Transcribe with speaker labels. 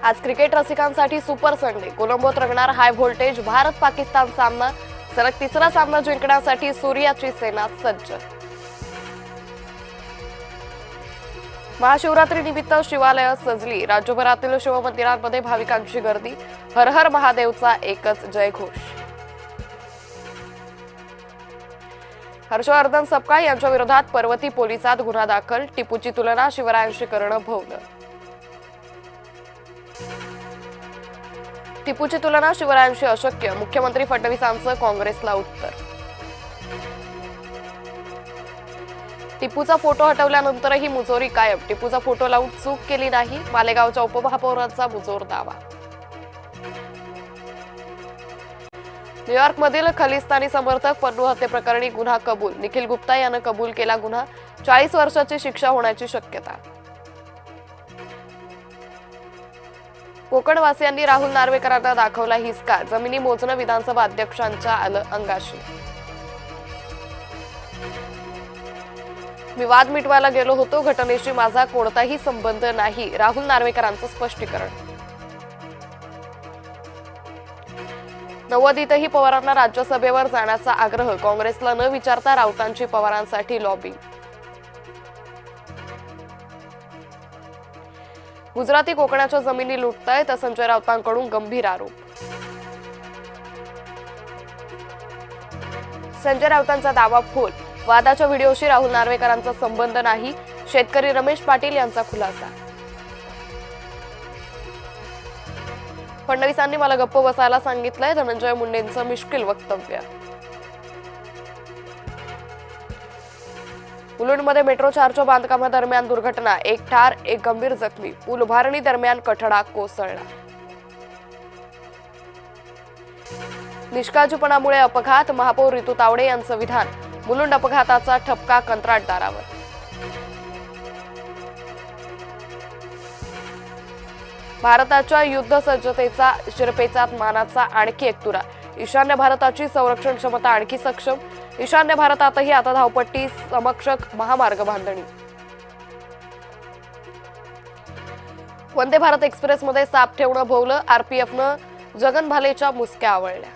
Speaker 1: आज क्रिकेट रसिकांसाठी super Sunday. कोलंबोत रंगणार हाय व्होल्टेज भारत पाकिस्तान सामना. सलग तिसरा सामना जिंकण्यासाठी सूर्याची सेना सज्ज. महाशिवरात्री निमित्त शिवालय सजली. राज्यभरातील शिवमंदिरांमध्ये भाविकांची गर्दी. हर हर महादेवचा एकच जयघोष. हर्षवर्धन सपकाळ यांच्या विरोधात पर्वती पोलिसात गुन्हा दाखल. टिपूची तुलना शिवरायांशी करणं भोवलं. टिपूची तुलना शिवरायांशी अशक्य. मुख्यमंत्री फडणवीसांचं काँग्रेसला उत्तर. टिपूचा फोटो हटवल्यानंतरही मुजोरी कायम. टिपूचा फोटो लावून चूक केली नाही. मालेगावच्या उपमहापौरांचा मुजोर दावा. न्यूयॉर्कमधील खलिस्तानी समर्थक पन्नू हत्येप्रकरणी गुन्हा कबूल. निखिल गुप्ता यानं कबूल केला गुन्हा. 40 वर्षाची शिक्षा होण्याची शक्यता. कोकणवासियांनी राहुल नार्वेकरांना दाखवला हिसका. जमिनी मोजणं विधानसभा अध्यक्षांच्या आलं अंगाशी. मी वाद मिटवायला गेलो होतो. घटनेशी माझा कोणताही संबंध नाही. राहुल नार्वेकरांचं स्पष्टीकरण. नव्वदीतही पवारांना राज्यसभेवर जाण्याचा आग्रह. काँग्रेसला न विचारता राऊतांची पवारांसाठी लॉबी. गुजराती कोकणाच्या जमिनी लुटतायत. संजय राऊतांकडून गंभीर आरोप. संजय राऊतांचा दावा फोल. वादाच्या व्हिडिओशी राहुल नार्वेकरांचा संबंध नाही. शेतकरी रमेश पाटील यांचा खुलासा. फडणवीसांनी मला गप्प बसायला सांगितलंय. धनंजय मुंडेंचं मिश्किल वक्तव्य. मुलुंडमध्ये मेट्रो 4च्या बांधकामादरम्यान दुर्घटना. 1 ठार 1 गंभीर जखमी. पूल उभारणी दरम्यान कठडा कोसळला. निष्काळजीपणामुळे अपघात. महापौर रितू तावडे यांचं विधान. मुलुंड अपघाताचा ठपका कंत्राटदारावर. भारताच्या युद्ध सज्जतेचा शिरपेचात मानाचा आणखी एक तुरा. ईशान्य भारताची संरक्षण क्षमता आणखी सक्षम. ईशान्य भारतातही आता धावपट्टी समक्षक महामार्ग बांधणी. वंदे भारत एक्सप्रेसमध्ये साप ठेवणं भोवलं. आरपीएफनं जगन भालेच्या मुसक्या आवळल्या.